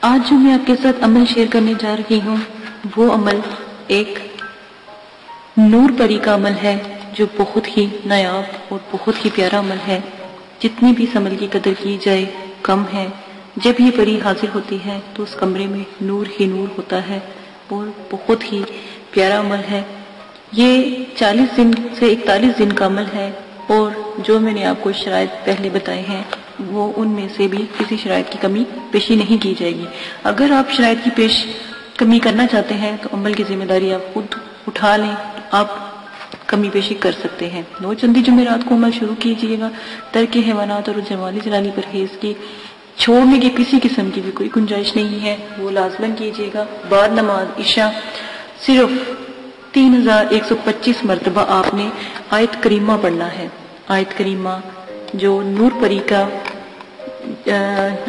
آج جو میں آپ کے ساتھ عمل شیئر کرنے جا رہی ہوں وہ عمل ایک نور پری کا عمل ہے جو بہت ہی نایاب اور بہت ہی پیارا عمل ہے۔ جتنی بھی اس عمل کی قدر کی جائے کم ہے۔ جب یہ پری حاضر ہوتی ہے تو اس کمرے میں نور ہی نور ہوتا ہے اور بہت ہی پیارا عمل ہے۔ یہ 40 دن سے 41 دن کا عمل ہے اور جو میں نے آپ کو شرائط پہلے بتائے ہیں وہ ان میں سے بھی کسی شرائط کی کمی پیشی نہیں کی جائے گی۔ اگر آپ شرائط کی کمی کرنا چاہتے ہیں تو عمل کی ذمہ داری آپ خود اٹھا لیں، آپ کمی پیشی کر سکتے ہیں۔ 9 چندی جمعرات کو عمل شروع کیجئے گا۔ ترک حیوانات اور جمالی جلالی پرہیز کی چھوڑنے کی کسی قسم کی بھی کوئی گنجائش نہیں ہے، وہ لازماً کیجئے گا۔ بعد نماز عشاء صرف 3125 مرتبہ آپ نے آیت کریمہ پڑھنا ہے۔ آیت کریمہ جو نور پری کا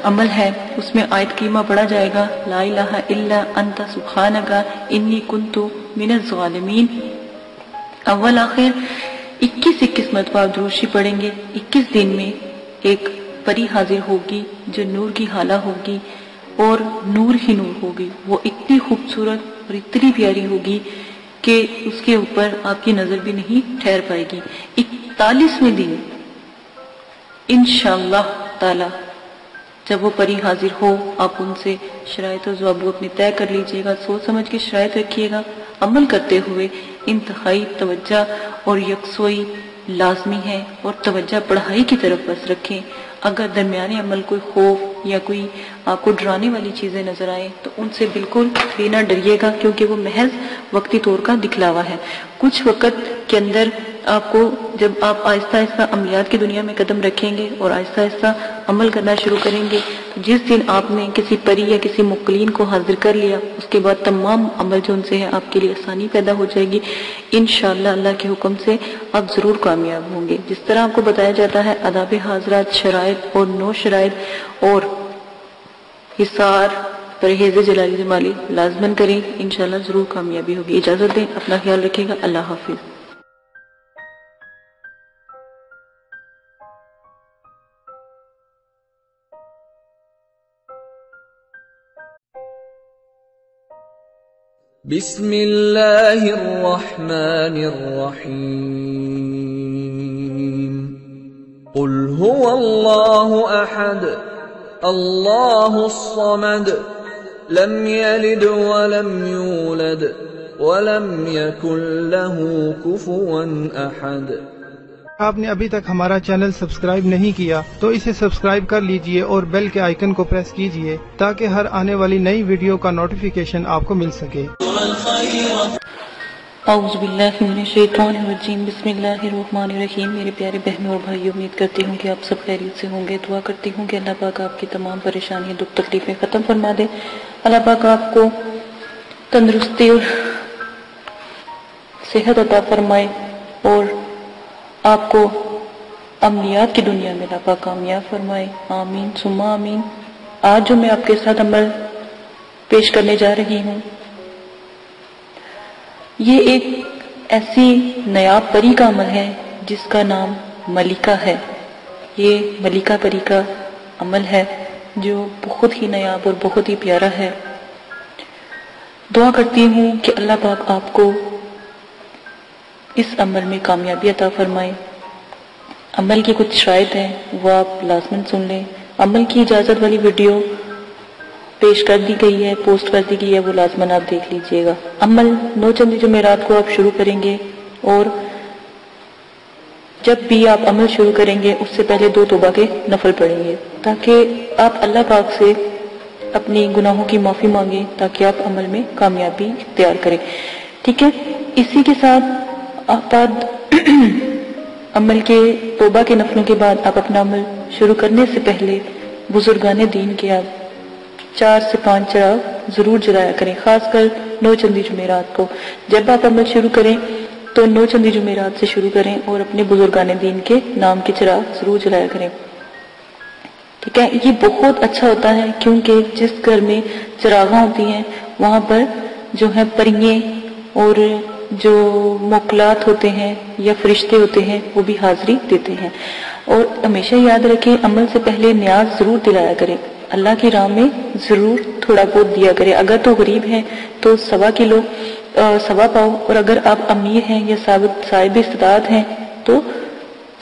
عمل ہے اس میں آیت کریمہ پڑھا جائے گا، لا الہ الا انت سبحانک انی کنت من الظالمین۔ اول آخر 21 مرتبہ آپ درود شریف پڑھیں گے۔ 21 دن میں ایک پری حاضر ہوگی جو نور کی حالہ ہوگی اور نور ہی نور ہوگی۔ وہ اتنی خوبصورت اور اتنی پیاری ہوگی کہ اس کے اوپر آپ کی نظر بھی نہیں ٹھہر پائے گی۔ 41ویں دن انشاءاللہ تعالی جب وہ پری حاضر ہو آپ ان سے شرائط و ضوابط اپنے طے کر لیجئے گا۔ سوچ سمجھ کے شرائط رکھیے گا۔ عمل کرتے ہوئے انتہائی توجہ اور یکسوئی لازمی ہے اور توجہ پڑھائی کی طرف بس رکھیں۔ اگر درمیانے عمل کوئی خوف یا کوئی آپ کو ڈرانے والی چیزیں نظر آئیں تو ان سے بالکل بھی نہ ڈریے گا، کیونکہ وہ محض وقتی طور کا دکھلاوا ہے۔ کچھ وقت کے اندر آپ کو جب آپ آہستہ آہستہ عملیات کی دنیا میں قدم رکھیں گے اور آہستہ آہستہ عمل کرنا شروع کریں گے، جس دن آپ نے کسی پری یا کسی مقلین کو حاضر کر لیا اس کے بعد تمام عمل جو ان سے ہے آپ کے لیے آسانی پیدا ہو جائے گی۔ انشاءاللہ اللہ کے حکم سے آپ ضرور کامیاب ہوں گے۔ جس طرح آپ کو بتایا جاتا ہے آداب حاضرات، شرائط اور 9 شرائط اور حصار پرہیز جلالی جمالی لازماً کریں، انشاءاللہ ضرور کامیابی ہوگی۔ اجازت دیں، اپنا خیال رکھے گا۔ اللہ حافظ۔ بسم اللہ الرحمن الرحیم۔ قل هو اللہ احد اللہ الصمد لم یلد ولم یولد ولم یکن له کفوا احد۔ آپ نے ابھی تک ہمارا چینل سبسکرائب نہیں کیا تو اسے سبسکرائب کر لیجئے اور بیل کے آئیکن کو پریس کیجئے تاکہ ہر آنے والی نئی ویڈیو کا نوٹیفیکیشن آپ کو مل سکے۔ اعوذ باللہ من الشیطان الرجیم، بسم اللہ الرحمن الرحیم۔ میرے پیارے بہنوں اور بھائیوں، امید کرتی ہوں کہ آپ سب خیریت سے ہوں گے۔ دعا کرتی ہوں کہ اللہ پاک آپ کی تمام پریشانیاں دکھ تکلیفیں ختم فرما دے۔ اللہ پاک آپ کو تندرستی اور صحت عطا فرمائے اور آپ کو عملیات کی دنیا میں اللہ پاک کامیاب فرمائے، آمین ثم آمین۔ آج جو میں آپ کے ساتھ عمل پیش کرنے جا رہی ہوں یہ ایک ایسی نایاب پری کا عمل ہے جس کا نام ملکہ ہے۔ یہ ملکہ پری کا عمل ہے جو بہت ہی نایاب اور بہت ہی پیارا ہے۔ دعا کرتی ہوں کہ اللہ پاک آپ کو اس عمل میں کامیابی عطا فرمائے۔ عمل کی کچھ شرائط ہیں وہ آپ لازماً سن لیں۔ عمل کی اجازت والی ویڈیو پیش کر دی گئی ہے، پوسٹ کر دی گئی ہے، وہ لازماً آپ دیکھ لیجئے گا۔ عمل 9 چندی جمعرات کو آپ شروع کریں گے اور جب بھی آپ عمل شروع کریں گے اس سے پہلے 2 توبہ کے نفل پڑھیں گے تاکہ آپ اللہ پاک سے اپنی گناہوں کی معافی مانگیں تاکہ آپ عمل میں کامیابی اختیار کریں، ٹھیک ہے؟ اسی کے ساتھ آپ عمل کے توبہ کے نفلوں کے بعد آپ اپنا عمل شروع کرنے سے پہلے بزرگان دین کے آپ 4 سے 5 چراغ ضرور جلایا کریں، خاص کر 9 چندی جمعرات کو۔ جب آپ عمل شروع کریں تو 9 چندی جمعرات سے شروع کریں اور اپنے بزرگان دین کے نام کے چراغ ضرور جلایا کریں، ٹھیک ہے؟ یہ بہت اچھا ہوتا ہے کیونکہ جس گھر میں چراغاں ہوتی ہیں وہاں پر جو ہے پرییں اور جو موکلات ہوتے ہیں یا فرشتے ہوتے ہیں وہ بھی حاضری دیتے ہیں۔ اور ہمیشہ یاد رکھیں عمل سے پہلے نیاز ضرور دلایا کریں۔ اللہ کی راہ میں ضرور تھوڑا بہت دیا کریں. اگر تو غریب ہیں تو 1.25 کلو 1.25 پاؤ، اور اگر آپ امیر ہیں یا صاحب استطاعت ہیں تو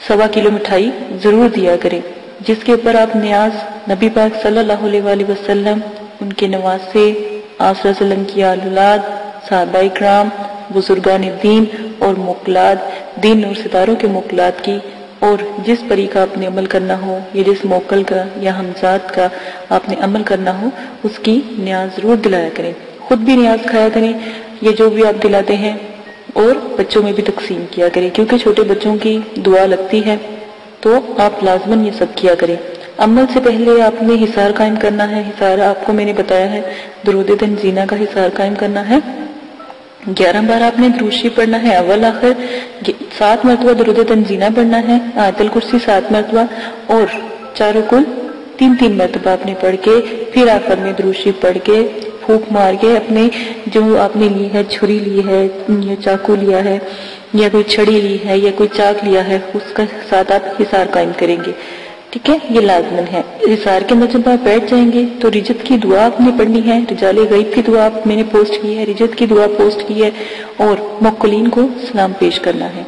1.25 کلو مٹھائی ضرور دیا کریں، جس کے اوپر آپ نیاز نبی پاک صلی اللہ علیہ وآلہ وسلم، ان کے نواسے، آپ صلی اللہ علیہ وسلم کی اولاد، صحابہ کرام، بزرگان دین اور موکلات، دین اور ستاروں کے موکلات کی، اور جس پری کا آپ نے عمل کرنا ہو یا جس موکل کا یا ہمزاد کا آپ نے عمل کرنا ہو، اس کی نیاز ضرور دلایا کریں. خود بھی نیاز کھایا کریں یہ جو بھی آپ دلاتے ہیں، اور بچوں میں بھی تقسیم کیا کریں، کیونکہ چھوٹے بچوں کی دعا لگتی ہے تو آپ لازماً یہ سب کیا کریں. عمل سے پہلے آپ نے حصار قائم کرنا ہے. حصار آپ کو میں نے بتایا ہے، درود تنزینہ کا حصار قائم کرنا ہے. 11 بار آپ نے درود شریف پڑھنا ہے، اول آخر 7 مرتبہ درود تنزینہ پڑھنا ہے، آیت الکرسی 7 مرتبہ، اور چاروں کل 3 مرتبہ آپ نے پڑھ کے پھر آخر میں درود شریف پڑھ کے پھونک مار کے اپنے جو آپ نے لی ہے، چھری لی ہے یا چاقو لیا ہے یا کوئی چھڑی لی ہے یا کوئی چاک لیا ہے، اس کا ساتھ آپ حصار قائم کریں گے. ٹھیک ہے، یہ لازمن ہے. حصار کے اندر جب آپ بیٹھ جائیں گے تو رجت کی دعا آپ نے پڑھنی ہے. رجال غیب کی دعا میں نے پوسٹ کی ہے، رجت کی دعا پوسٹ کی ہے، اور موکلین کو سلام پیش کرنا ہے.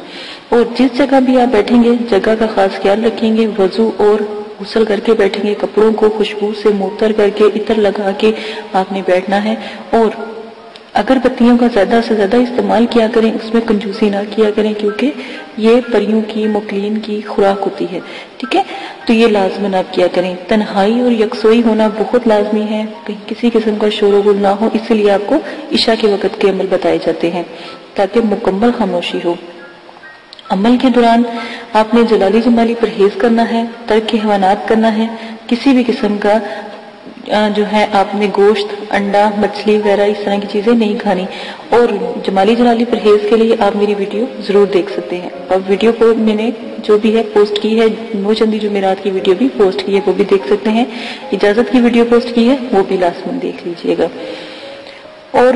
اور جس جگہ بھی آپ بیٹھیں گے جگہ کا خاص خیال رکھیں گے. وضو اور غسل کر کے بیٹھیں گے، کپڑوں کو خوشبو سے معطر کر کے عطر لگا کے آپ نے بیٹھنا ہے. اور اگر بتیوں کا زیادہ سے زیادہ استعمال کیا کریں، اس میں کنجوسی نہ کیا کریں، کیونکہ یہ پریوں کی موکلین کی خوراک ہوتی ہے. ٹھیک ہے، تو یہ لازماً آپ کیا کریں. تنہائی اور یکسوئی ہونا بہت لازمی ہے، کہیں کسی قسم کا شور و غل نہ ہو. اس لیے آپ کو عشاء کے وقت کے عمل بتائے جاتے ہیں تاکہ مکمل خاموشی ہو. عمل کے دوران آپ نے جلالی جمالی پرہیز کرنا ہے، ترک حیوانات کرنا ہے. کسی بھی قسم کا جو ہے آپ نے گوشت، انڈا، مچھلی وغیرہ اس طرح کی چیزیں نہیں کھانی. اور جمالی جلالی پرہیز کے لیے آپ میری ویڈیو ضرور دیکھ سکتے ہیں. اب ویڈیو کو میں نے جو بھی ہے پوسٹ کی ہے، نو چندی جمعرات کی ویڈیو بھی پوسٹ کی ہے، وہ بھی دیکھ سکتے ہیں. اجازت کی ویڈیو پوسٹ کی ہے، وہ بھی لازماً دیکھ لیجئے گا. اور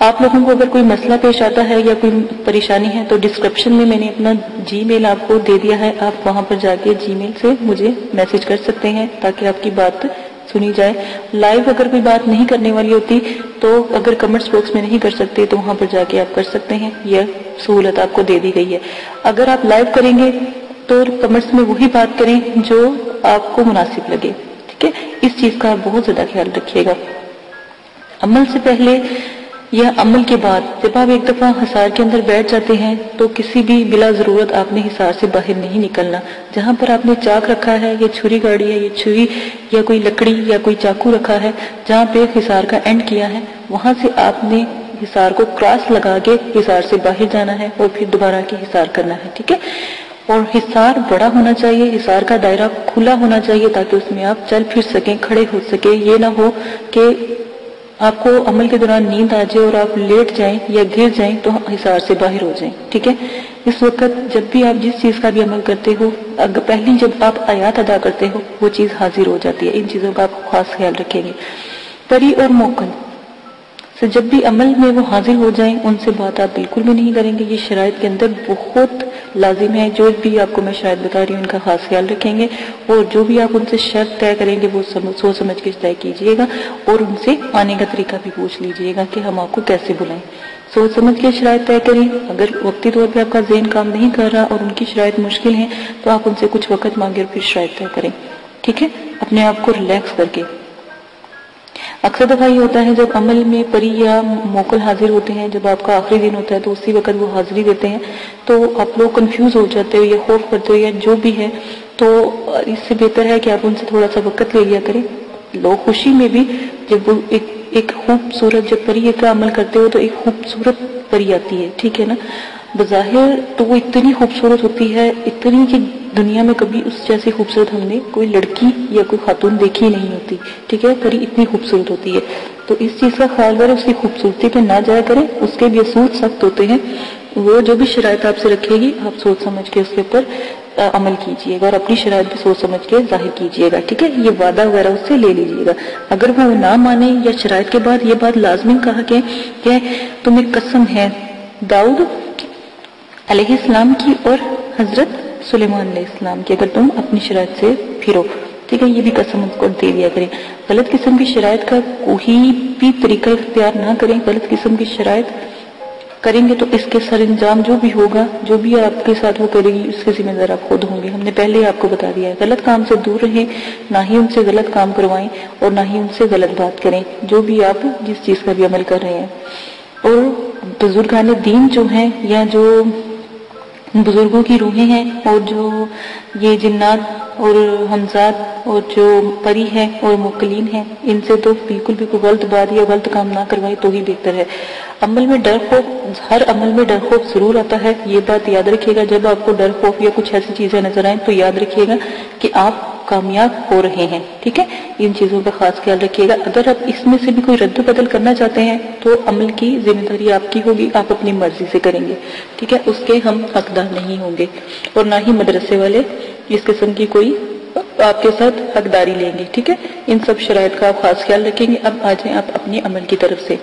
آپ لوگوں کو اگر کوئی مسئلہ پیش آتا ہے یا کوئی پریشانی ہے تو ڈسکرپشن میں نے اپنا جی میل آپ کو دے دیا ہے، آپ وہاں پر جا کے جی میل سے مجھے میسج کر سکتے ہیں تاکہ آپ کی بات سنی جائے. لائیو اگر کوئی بات نہیں کرنے والی ہوتی تو اگر کمنٹس باکس میں نہیں کر سکتے تو وہاں پر جا کے آپ کر سکتے ہیں، یہ سہولت آپ کو دے دی گئی ہے. اگر آپ لائیو کریں گے تو کمنٹس میں وہی بات کریں جو آپ کو مناسب لگے. ٹھیک ہے، اس چیز کا آپ بہت زیادہ خیال رکھیے گا. عمل سے پہلے یا عمل کے بعد جب آپ ایک دفعہ حصار کے اندر بیٹھ جاتے ہیں تو کسی بھی بلا ضرورت آپ نے حصار سے باہر نہیں نکلنا. جہاں پر آپ نے چاک رکھا ہے یا چھری گاڑی ہے یا چھری یا کوئی لکڑی یا کوئی چاقو رکھا ہے، جہاں پہ حصار کا اینڈ کیا ہے وہاں سے آپ نے حصار کو کراس لگا کے حصار سے باہر جانا ہے اور پھر دوبارہ کے حصار کرنا ہے. ٹھیک ہے، اور حصار بڑا ہونا چاہیے، حصار کا دائرہ کھلا ہونا چاہیے تاکہ اس میں آپ چل پھر سکیں، کھڑے ہو سکیں. یہ نہ ہو کہ آپ کو عمل کے دوران نیند آ جائے اور آپ لیٹ جائیں یا گر جائیں تو حصار سے باہر ہو جائیں. ٹھیک ہے، اس وقت جب بھی آپ جس چیز کا بھی عمل کرتے ہو، پہلی جب آپ آیات ادا کرتے ہو وہ چیز حاضر ہو جاتی ہے. ان چیزوں کا آپ خاص خیال رکھیں گے. پری اور موکل سے جب بھی عمل میں وہ حاضر ہو جائیں ان سے بات آپ بالکل بھی نہیں کریں گے. یہ شرائط کے اندر بہت لازم ہے. جو بھی آپ کو میں شاید بتا رہی ہوں ان کا خاص خیال رکھیں گے، اور جو بھی آپ ان سے شرط طے کریں گے وہ سوچ سمجھ کے طے کیجئے گا، اور ان سے آنے کا طریقہ بھی پوچھ لیجئے گا کہ ہم آپ کو کیسے بلائیں. سوچ سمجھ کے شرائط طے کریں. اگر وقتی طور پہ آپ کا ذہن کام نہیں کر رہا اور ان کی شرائط مشکل ہیں تو آپ ان سے کچھ وقت مانگے اور پھر شرائط طے کریں. ٹھیک ہے، اپنے آپ کو ریلیکس کر کے. اکثر دفعہ یہ ہوتا ہے جب عمل میں پری یا موکل حاضر ہوتے ہیں، جب آپ کا آخری دن ہوتا ہے تو اسی وقت وہ حاضری دیتے ہیں تو آپ لوگ کنفیوز ہو جاتے ہو یا خوف کرتے ہو یا جو بھی ہے. تو اس سے بہتر ہے کہ آپ ان سے تھوڑا سا وقت لے لیا کریں. لوگ خوشی میں بھی جب وہ ایک خوبصورت جب پری کا عمل کرتے ہو تو ایک خوبصورت پری آتی ہے. ٹھیک ہے نا، بظاہر تو وہ اتنی خوبصورت ہوتی ہے، اتنی کہ دنیا میں کبھی اس جیسی خوبصورت ہم نے کوئی لڑکی یا کوئی خاتون دیکھی نہیں ہوتی. ٹھیک ہے، پری اتنی خوبصورت ہوتی ہے. تو اس چیز کا خیال کریں، اس کی خوبصورتی پہ نہ جایا کریں. اس کے بھی اصول سخت ہوتے ہیں. وہ جو بھی شرائط آپ سے رکھے گی آپ سوچ سمجھ کے اس کے اوپر عمل کیجئے گا اور اپنی شرائط بھی سوچ سمجھ کے ظاہر کیجئے گا. ٹھیک ہے، یہ وعدہ وغیرہ اس سے لے لیجئے گا. اگر وہ نہ مانے یا شرائط کے بعد یہ بات لازمی کہا کہ تمہیں قسم ہے داؤد علیہ السلام کی اور حضرت سلیمان علیہ السلام کی، اگر تم اپنی شرائط سے پھرو ٹھیک ہے، یہ بھی قسم اس کو دے دیا کریں۔ غلط قسم کی شرائط کا کوئی بھی طریقہ اختیار نہ کریں۔ غلط قسم کی شرائط کریں گے تو اس کے سر انجام جو بھی ہوگا، جو بھی آپ کے ساتھ وہ کرے گی، اس کے ذمہ دار آپ خود ہوں گے۔ ہم نے پہلے ہی آپ کو بتا دیا ہے، غلط کام سے دور رہیں، نہ ہی ان سے غلط کام کروائیں اور نہ ہی ان سے غلط بات کریں، جو بھی آپ جس چیز کا بھی عمل کر رہے ہیں۔ اور بزرگان دین جو ہیں، یا جو بزرگوں کی روحیں ہیں، اور جو یہ جنات اور حمزات اور جو پری ہیں اور موکلین ہیں، ان سے تو بالکل بھی کوئی غلط بات یا غلط کام نہ کروائے تو ہی بہتر ہے۔ عمل میں ڈر خوف، ہر عمل میں ڈر خوف ضرور آتا ہے، یہ بات یاد رکھیے گا۔ جب آپ کو ڈر خوف یا کچھ ایسی چیزیں نظر آئیں تو یاد رکھیے گا کہ آپ کامیاب ہو رہے ہیں، ٹھیک ہے، ان چیزوں کا خاص خیال رکھیے گا۔ اگر آپ اس میں سے بھی کوئی رد و بدل کرنا چاہتے ہیں تو عمل کی ذمہ داری آپ کی ہوگی، آپ اپنی مرضی سے کریں گے، ٹھیک ہے، اس کے ہم حقدار نہیں ہوں گے، اور نہ ہی مدرسے والے اس قسم کی کوئی آپ کے ساتھ حقداری لیں گے، ٹھیک ہے۔ ان سب شرائط کا آپ خاص خیال رکھیں گے۔ اب آ جائیں آپ اپنے عمل کی طرف سے۔